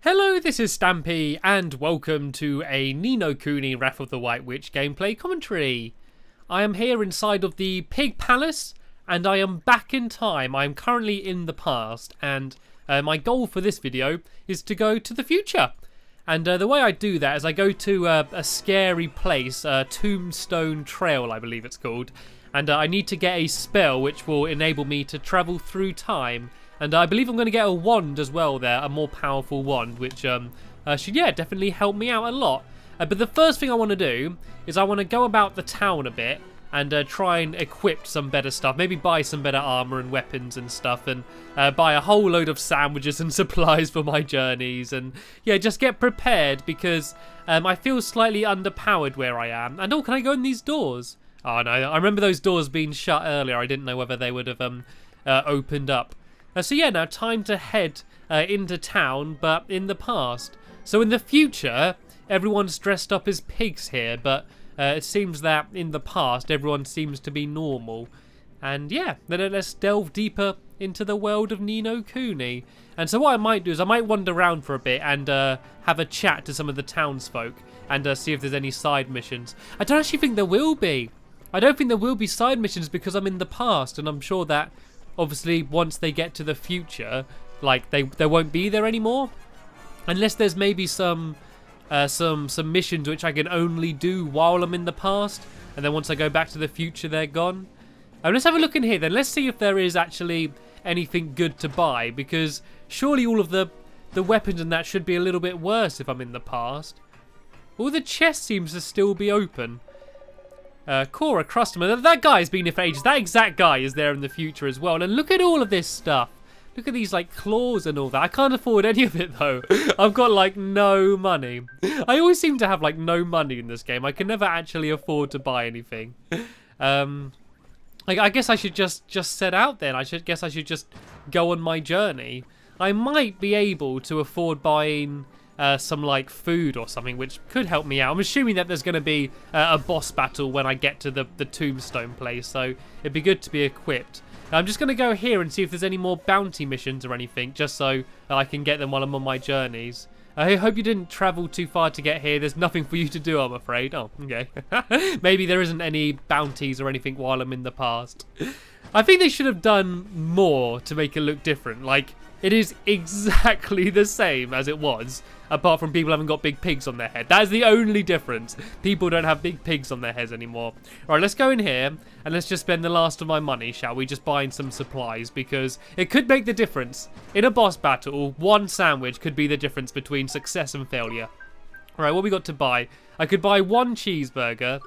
Hello, this is Stampy, and welcome to a Ni No Kuni Wrath of the White Witch gameplay commentary. I am here inside of the Pig Palace, and I am back in time. I am currently in the past, and my goal for this video is to go to the future. And the way I do that is I go to a scary place, Tombstone Trail, I believe it's called. And I need to get a spell which will enable me to travel through time. And I believe I'm going to get a wand as well there, a more powerful wand, which should, definitely help me out a lot. But the first thing I want to do is I want to go about the town a bit and try and equip some better stuff. Maybe buy some better armor and weapons and stuff, and buy a whole load of sandwiches and supplies for my journeys. And yeah, just get prepared because I feel slightly underpowered where I am. And oh, can I go in these doors? Oh no, I remember those doors being shut earlier. I didn't know whether they would have opened up. So yeah, now time to head into town, but in the past. So in the future, everyone's dressed up as pigs here, but it seems that in the past, everyone seems to be normal. And yeah, then let's delve deeper into the world of Ni No Kuni. And so what I might do is I might wander around for a bit and have a chat to some of the townsfolk and see if there's any side missions. I don't actually think there will be. I don't think there will be side missions because I'm in the past, and I'm sure that obviously once they get to the future, like they won't be there anymore, unless there's maybe some missions which I can only do while I'm in the past, and then once I go back to the future they're gone. Let's have a look in here then. Let's see if there is actually anything good to buy, because surely all of the weapons and that should be a little bit worse if I'm in the past. All the chest seems to still be open. Cora customer. That guy's been here for ages. That exact guy is there in the future as well. And look at all of this stuff. Look at these like claws and all that. I can't afford any of it though. I've got like no money. I always seem to have like no money in this game. I can never actually afford to buy anything. I guess I should just set out then. I should just go on my journey. I might be able to afford buying some like food or something, which could help me out. I'm assuming that there's going to be a boss battle when I get to the tombstone place, so it'd be good to be equipped. I'm just going to go here and see if there's any more bounty missions or anything, just so I can get them while I'm on my journeys. I hope you didn't travel too far to get here. There's nothing for you to do, I'm afraid. Oh, okay. Maybe there isn't any bounties or anything while I'm in the past. I think they should have done more to make it look different. Like, it is exactly the same as it was, apart from people haven't got big pigs on their head. That is the only difference. People don't have big pigs on their heads anymore. All right, let's go in here and let's just spend the last of my money, shall we? Just buying some supplies, because it could make the difference. In a boss battle, one sandwich could be the difference between success and failure. All right, what we got to buy? I could buy one cheeseburger,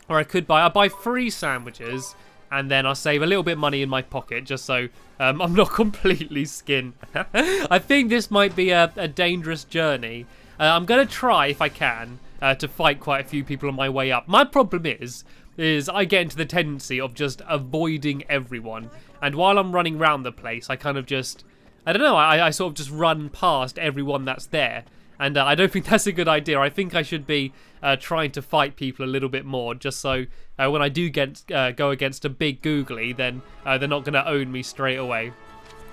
or I'll buy 3 sandwiches, and then I'll save a little bit of money in my pocket just so I'm not completely skinned. I think this might be a dangerous journey. I'm going to try, if I can, to fight quite a few people on my way up. My problem is I get into the tendency of just avoiding everyone. And while I'm running around the place, I kind of just, I don't know, I sort of just run past everyone that's there. And I don't think that's a good idea. I think I should be trying to fight people a little bit more, just so when I do go against a big googly, then they're not going to own me straight away.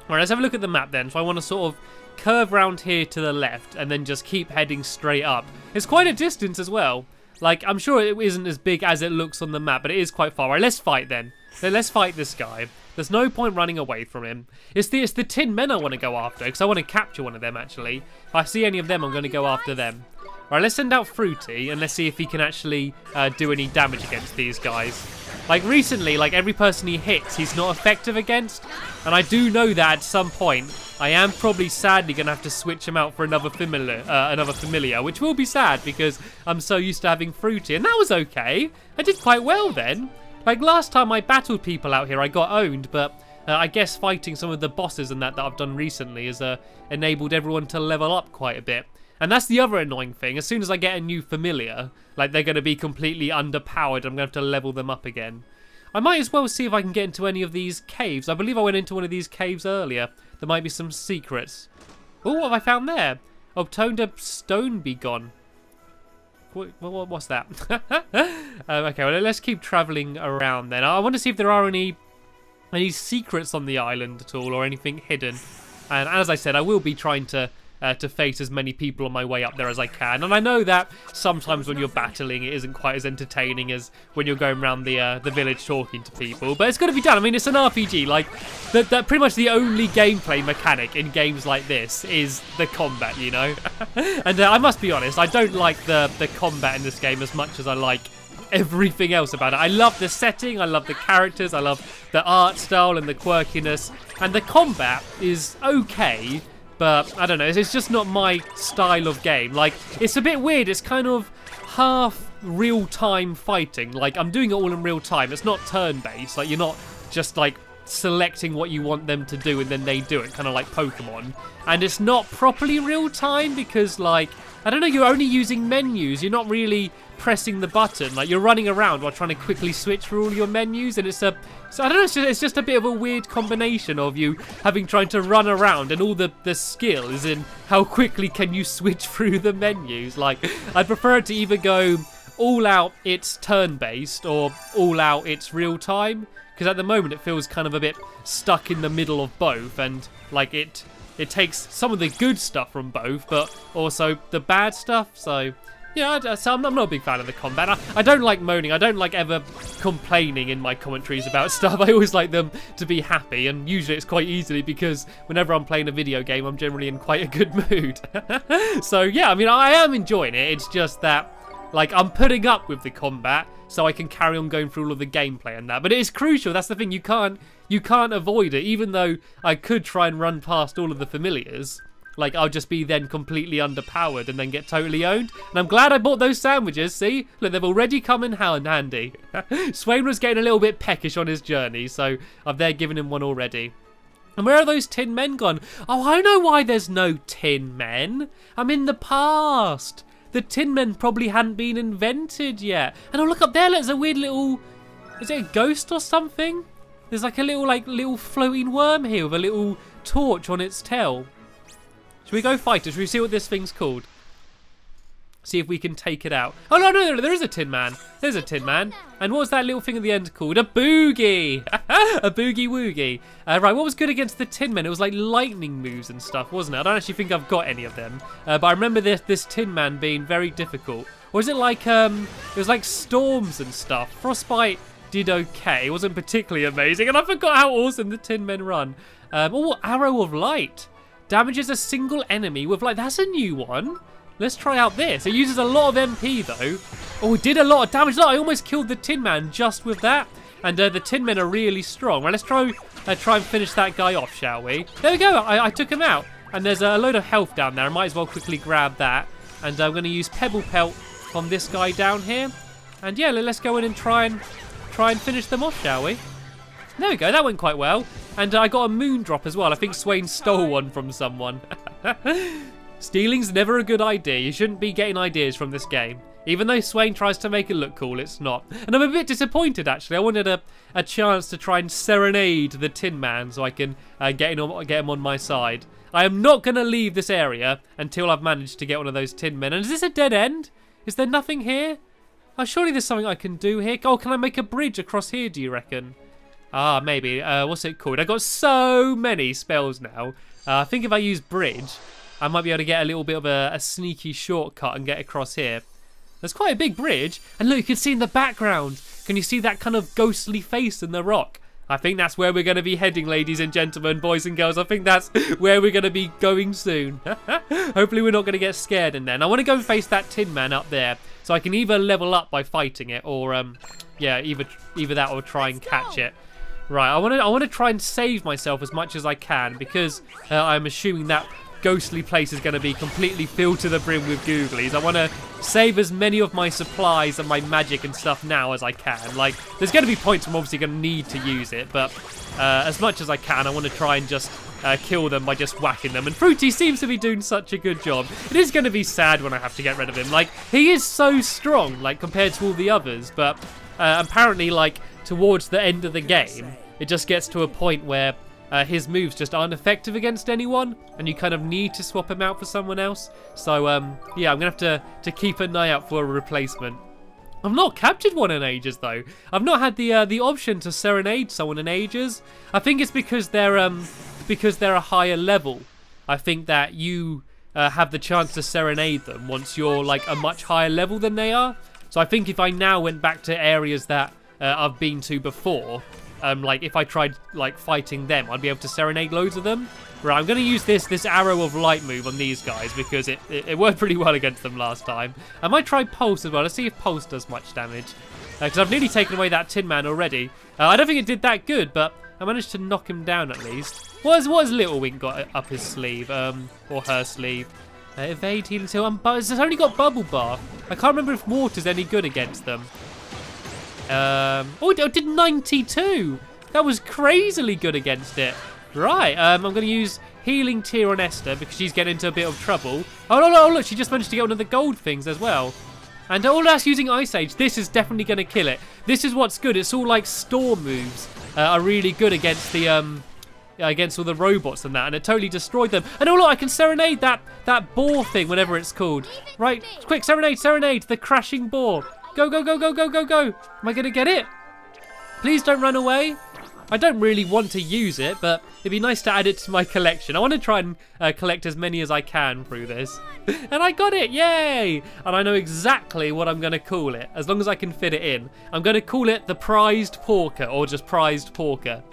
All right, let's have a look at the map then. So I want to sort of curve round here to the left and then just keep heading straight up. It's quite a distance as well. Like, I'm sure it isn't as big as it looks on the map, but it is quite far. All right, let's fight then. Let's fight this guy. There's no point running away from him. It's the tin men I want to go after, because I want to capture one of them, actually. If I see any of them, I'm going to go after them. All right, let's send out Fruity, and let's see if he can actually do any damage against these guys. Like, recently, like, every person he hits, he's not effective against. And I do know that at some point, I am probably sadly going to have to switch him out for another familiar, which will be sad, because I'm so used to having Fruity. And that was okay. I did quite well then. Like, last time I battled people out here, I got owned, but I guess fighting some of the bosses and that I've done recently has enabled everyone to level up quite a bit. And that's the other annoying thing. As soon as I get a new familiar, like, they're going to be completely underpowered. I'm going to have to level them up again. I might as well see if I can get into any of these caves. I believe I went into one of these caves earlier. There might be some secrets. Oh, what have I found there? Obtained a stone be gone. What's that? Okay, well, let's keep travelling around then. I want to see if there are any secrets on the island at all, or anything hidden. And as I said, I will be trying to to face as many people on my way up there as I can. And I know that sometimes when you're battling, it isn't quite as entertaining as when you're going around the village talking to people. But it's got to be done. I mean, it's an RPG. Like, pretty much the only gameplay mechanic in games like this is the combat, you know? And I must be honest, I don't like the combat in this game as much as I like everything else about it. I love the setting, I love the characters, I love the art style and the quirkiness, and the combat is okay, but I don't know, it's just not my style of game. Like, it's a bit weird, it's kind of half real-time fighting. Like, I'm doing it all in real time, it's not turn-based, like, you're not just like selecting what you want them to do and then they do it, kind of like Pokemon. And it's not properly real time because, like, I don't know, you're only using menus, you're not really pressing the button, like you're running around while trying to quickly switch through all your menus, and so I don't know, it's just a bit of a weird combination of you trying to run around and all the skill is in how quickly can you switch through the menus. Like, I'd prefer it to either go all out it's turn-based or all out it's real time, because at the moment it feels kind of a bit stuck in the middle of both, and like it takes some of the good stuff from both but also the bad stuff. So yeah, so I'm not a big fan of the combat. I don't like moaning. I don't like ever complaining in my commentaries about stuff. I always like them to be happy, and usually it's quite easily because whenever I'm playing a video game, I'm generally in quite a good mood. So yeah, I mean, I am enjoying it. It's just that, like, I'm putting up with the combat so I can carry on going through all of the gameplay and that. But it is crucial. That's the thing. You can't avoid it. Even though I could try and run past all of the familiars, like, I'll just be then completely underpowered and then get totally owned. And I'm glad I bought those sandwiches. See? Look, they've already come in handy. Swain was getting a little bit peckish on his journey, so I've there given him one already. And where are those tin men gone? Oh, I know why there's no tin men. I'm in the past. The tin men probably hadn't been invented yet. And oh, look up there. There's a weird little... Is it a ghost or something? There's like a little floating worm here with a little torch on its tail. Should we go fight it? Should we see what this thing's called? See if we can take it out. Oh, no, there is a tin man. There's a tin man. And what was that little thing at the end called? A boogie. A boogie woogie. Right, what was good against the tin men? It was like lightning moves and stuff, wasn't it? I don't actually think I've got any of them. But I remember this tin man being very difficult. Or is it like, it was like storms and stuff. Frostbite did okay. It wasn't particularly amazing. And I forgot how awesome the tin men run. Oh, Arrow of Light. Damages a single enemy with light. That's a new one. Let's try out this. It uses a lot of MP though. Oh, it did a lot of damage. Look, I almost killed the Tin Man just with that. And the Tin Men are really strong. Right, let's try and finish that guy off, shall we? There we go. I took him out. And there's a load of health down there. I might as well quickly grab that. And I'm going to use Pebble Pelt on this guy down here. And yeah, let's go in and try and finish them off, shall we? There we go. That went quite well. And I got a moon drop as well. I think Swain stole one from someone. Stealing's never a good idea. You shouldn't be getting ideas from this game. Even though Swain tries to make it look cool, it's not. And I'm a bit disappointed, actually. I wanted a chance to try and serenade the Tin Man so I can get him on my side. I am not going to leave this area until I've managed to get one of those Tin Men. And is this a dead end? Is there nothing here? Oh, surely there's something I can do here. Oh, can I make a bridge across here, do you reckon? Ah, maybe. What's it called? I've got so many spells now. I think if I use bridge, I might be able to get a little bit of a sneaky shortcut and get across here. There's quite a big bridge. And look, you can see in the background. Can you see that kind of ghostly face in the rock? I think that's where we're going to be heading, ladies and gentlemen, boys and girls. I think that's where we're going to be going soon. Hopefully we're not going to get scared in there. And I want to go and face that Tin Man up there. So I can either level up by fighting it or, yeah, either that or try and catch it. Right, I want to try and save myself as much as I can because I'm assuming that ghostly place is going to be completely filled to the brim with googlies. I want to save as many of my supplies and my magic and stuff now as I can. Like, there's going to be points where I'm obviously going to need to use it, but as much as I can, I want to try and just kill them by just whacking them. And Fruity seems to be doing such a good job. It is going to be sad when I have to get rid of him. Like, he is so strong, like, compared to all the others, but apparently, like, towards the end of the game, it just gets to a point where his moves just aren't effective against anyone, and you kind of need to swap him out for someone else. So, yeah, I'm going to have to keep an eye out for a replacement. I've not captured one in ages, though. I've not had the option to serenade someone in ages. I think it's because they're a higher level. I think that you have the chance to serenade them once you're like a much higher level than they are. So I think if I now went back to areas that I've been to before, like if I tried like fighting them, I'd be able to serenade loads of them. Right, I'm going to use this arrow of light move on these guys because it worked pretty well against them last time. I might try Pulse as well. Let's see if Pulse does much damage. Because I've nearly taken away that Tin Man already. I don't think it did that good, but I managed to knock him down at least. What has Little Wink got up his sleeve? Or her sleeve? Evade, healing, heal. It's only got Bubble Bath. I can't remember if water's any good against them. Oh, it did 92. That was crazily good against it. Right, I'm going to use Healing Tear on Esther because she's getting into a bit of trouble. Oh, no, look, she just managed to get one of the gold things as well. And all that's using Ice Age. This is definitely going to kill it. This is what's good. It's all like storm moves are really good against the against all the robots and that, and it totally destroyed them. And oh look, I can serenade that boar thing, whatever it's called. Right, quick, serenade, the crashing boar. Go. Am I going to get it? Please don't run away. I don't really want to use it, but it'd be nice to add it to my collection. I want to try and collect as many as I can through this. And I got it, yay! And I know exactly what I'm going to call it, as long as I can fit it in. I'm going to call it the Prized Porker, or just Prized Porker,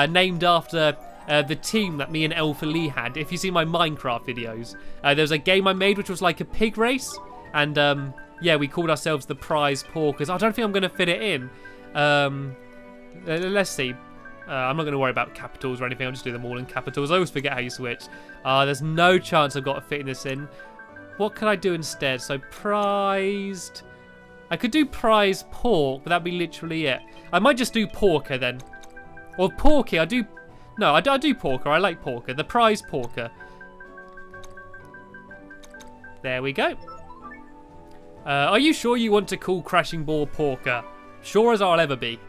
named after the team that me and Alpha Lee had. If you see my Minecraft videos, there was a game I made which was like a pig race, and yeah, we called ourselves the Prized Porkers. I don't think I'm going to fit it in. Let's see. I'm not going to worry about capitals or anything. I'll just do them all in capitals. I always forget how you switch. There's no chance I've got to fit this in. What could I do instead? So prized. I could do prized pork, but that'd be literally it. I might just do porker then. Or porky. I do porker. I like porker. The prized porker. There we go. Are you sure you want to call Crashing Ball porker? Sure as I'll ever be.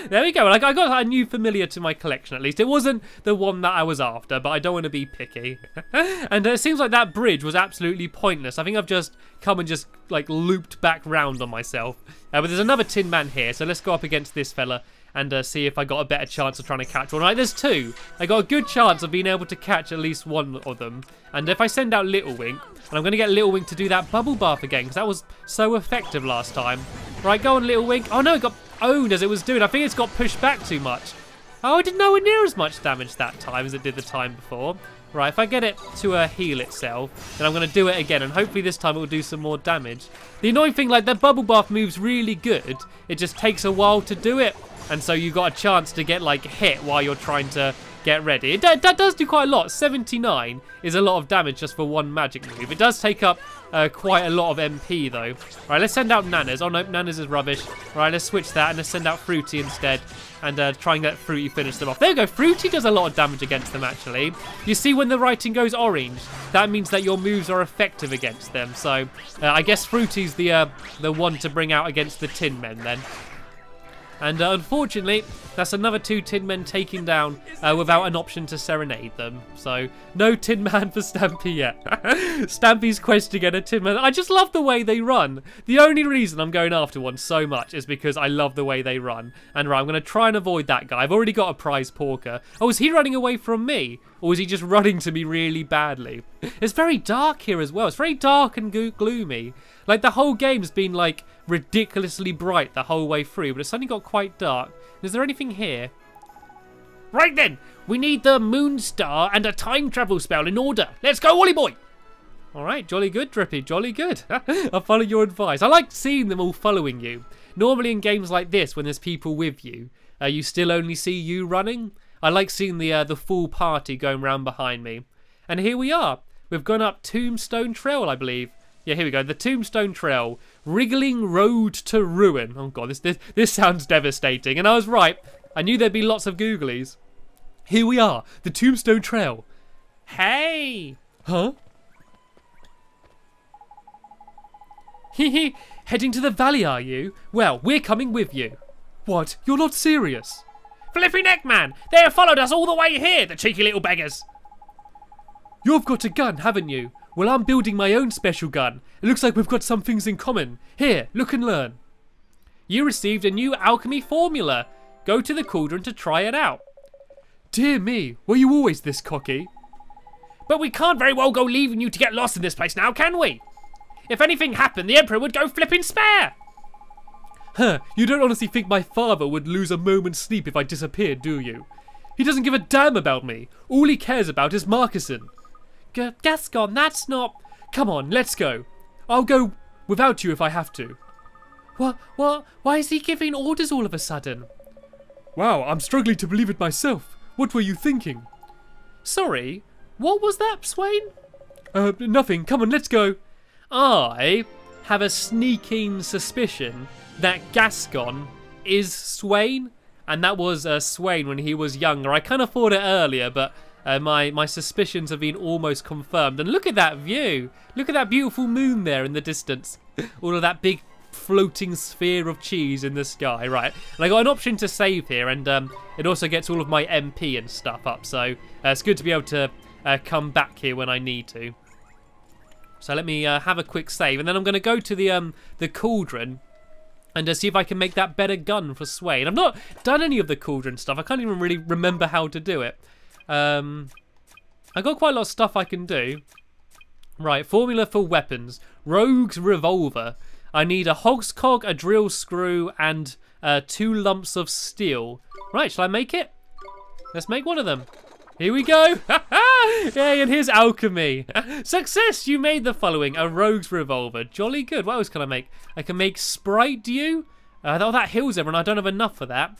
There we go. Like, I got a new familiar to my collection, at least. It wasn't the one that I was after, but I don't want to be picky. And it seems like that bridge was absolutely pointless. I think I've just come and just, like, looped back round on myself. But there's another Tin Man here, so let's go up against this fella and see if I got a better chance of trying to catch one. Right, there's two. I got a good chance of being able to catch at least one of them. And if I send out Little Wink, and I'm going to get Little Wink to do that bubble bath again, because that was so effective last time. Right, go on, Little Wink. Oh, no, it got owned as it was doing. I think it's got pushed back too much. Oh, it did nowhere near as much damage that time as it did the time before. Right, if I get it to heal itself, then I'm going to do it again, and hopefully this time it will do some more damage. The annoying thing, like, the bubble bath move's really good. It just takes a while to do it, and so you got a chance to get, like, hit while you're trying to get ready. That does do quite a lot. 79 is a lot of damage just for one magic move. It does take up quite a lot of MP, though. Right, let's send out Nanas. Oh, no, Nanas is rubbish. Right, let's switch that, and let's send out Fruity instead. And try and get Fruity finish them off. There you go. Fruity does a lot of damage against them, actually. You see when the writing goes orange, that means that your moves are effective against them. So I guess Fruity's the one to bring out against the Tin Men then. And unfortunately, that's another two Tin Men taken down without an option to serenade them. So, no Tin Man for Stampy yet. Stampy's quest to get a Tin Man. I just love the way they run. The only reason I'm going after one so much is because I love the way they run. And right, I'm going to try and avoid that guy. I've already got a prize porker. Oh, is he running away from me? Or is he just running to me really badly? It's very dark here as well. It's very dark and gloomy. Like, the whole game's been, like, ridiculously bright the whole way through, but it's suddenly got quite dark. Is there anything here? Right then, we need the Moon Star and a time travel spell in order. Let's go, Wally boy! Alright, jolly good, Drippy, jolly good. I'll follow your advice. I like seeing them all following you. Normally in games like this, when there's people with you, you still only see you running. I like seeing the full party going round behind me. And here we are. We've gone up Tombstone Trail, I believe. Yeah, here we go. The Tombstone Trail. Wriggling Road to Ruin. Oh, God, this sounds devastating. And I was right. I knew there'd be lots of googlies. Here we are. The Tombstone Trail. Hey! Huh? Hehe. Heading to the valley, are you? Well, we're coming with you. What? You're not serious? Flippy neck, man! They have followed us all the way here, the cheeky little beggars! You've got a gun, haven't you? Well, I'm building my own special gun. It looks like we've got some things in common. Here, look and learn. You received a new alchemy formula. Go to the cauldron to try it out. Dear me, were you always this cocky? But we can't very well go leaving you to get lost in this place now, can we? If anything happened, the Emperor would go flipping spare. Huh, you don't honestly think my father would lose a moment's sleep if I disappeared, do you? He doesn't give a damn about me. All he cares about is Marcusson. Gascon, that's not... Come on, let's go. I'll go without you if I have to. What? Why is he giving orders all of a sudden? Wow, I'm struggling to believe it myself. What were you thinking? Sorry, what was that, Swain? Nothing. Come on, let's go. I have a sneaking suspicion that Gascon is Swain, and that was Swain when he was younger. I kind of thought it earlier, but my suspicions have been almost confirmed. And look at that view. Look at that beautiful moon there in the distance. All of that big floating sphere of cheese in the sky. Right, and I got an option to save here, and it also gets all of my MP and stuff up, so it's good to be able to come back here when I need to. So let me have a quick save, and then I'm going to go to the cauldron and see if I can make that better gun for Swain. I've not done any of the cauldron stuff. I can't even really remember how to do it. I got quite a lot of stuff I can do. Right, formula for weapons. Rogue's revolver. I need a hogscog, a drill screw, and 2 lumps of steel. Right, shall I make it? Let's make one of them. Here we go. Yay, and here's alchemy. Success, you made the following. A rogue's revolver. Jolly good. What else can I make? I can make sprite dew. Oh, that heals everyone. I don't have enough for that.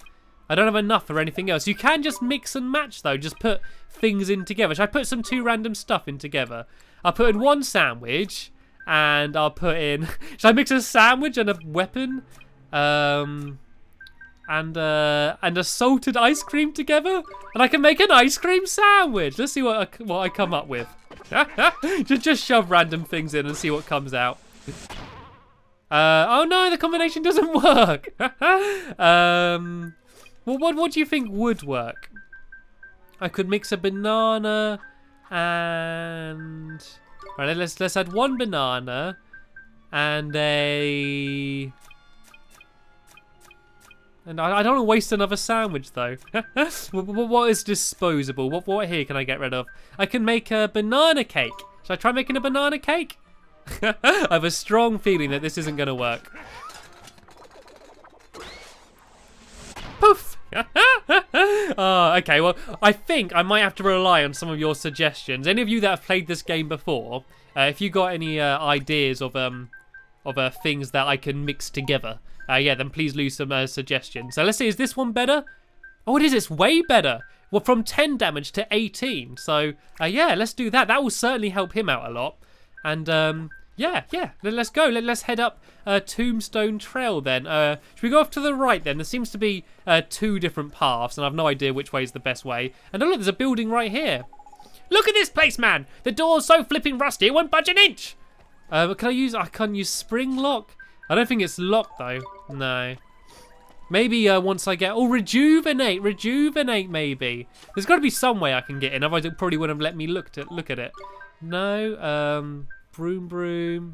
I don't have enough for anything else. You can just mix and match, though. Just put things in together. Should I put some 2 random stuff in together? I'll put in 1 sandwich. And I'll put in... Should I mix a sandwich and a weapon? And a salted ice cream together? And I can make an ice cream sandwich. Let's see what I come up with. just shove random things in and see what comes out. Oh no, the combination doesn't work. Well, what do you think would work? I could mix a banana and... Right, let's add 1 banana and a... And I don't want to waste another sandwich though. What is disposable? What here can I get rid of? I can make a banana cake. Should I try making a banana cake? I have a strong feeling that this isn't going to work. Poof! Oh, okay, well, I think I might have to rely on some of your suggestions. Any of you that have played this game before, if you got any ideas of things that I can mix together, yeah, then please leave some suggestions. So let's see, is this one better? Oh, it is, it's way better. Well, from 10 damage to 18. So, yeah, let's do that. That will certainly help him out a lot. And, yeah, let's go. Let's head up Tombstone Trail then. Should we go off to the right then? There seems to be 2 different paths, and I've no idea which way is the best way. And oh look, there's a building right here. Look at this place, man! The door's so flipping rusty, it won't budge an inch! I can't use spring lock? I don't think it's locked though. No. Maybe once I get... Oh, rejuvenate maybe. There's got to be some way I can get in, otherwise it probably wouldn't have let me look at it. No, broom.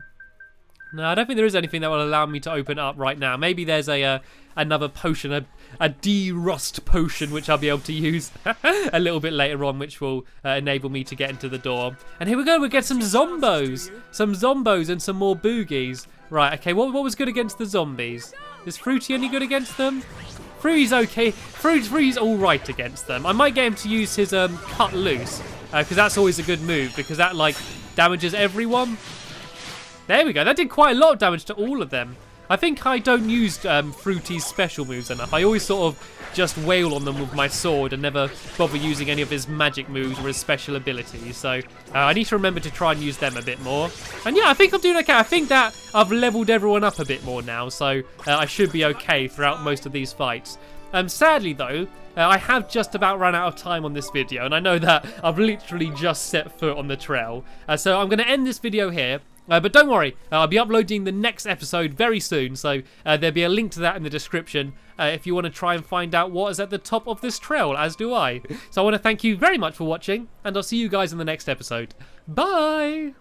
No, I don't think there is anything that will allow me to open up right now. Maybe there's another potion, a de-rust potion, which I'll be able to use a little bit later on, which will enable me to get into the door. And here we go, we'll get some zombos. Some zombos and some more boogies. Right, okay, what was good against the zombies? Is Fruity any good against them? Fruity's okay. Fruity's all right against them. I might get him to use his cut loose, because that's always a good move, because that, like, damages everyone. There we go. That did quite a lot of damage to all of them. I think I don't use Fruity's special moves enough. I always sort of just wail on them with my sword and never bother using any of his magic moves or his special abilities. So I need to remember to try and use them a bit more. And yeah, I think I'm doing okay. I think that I've leveled everyone up a bit more now. So I should be okay throughout most of these fights. Sadly though, I have just about run out of time on this video, and I know that I've literally just set foot on the trail. So I'm going to end this video here. But don't worry, I'll be uploading the next episode very soon, so there'll be a link to that in the description if you want to try and find out what is at the top of this trail, as do I. So I want to thank you very much for watching, and I'll see you guys in the next episode. Bye!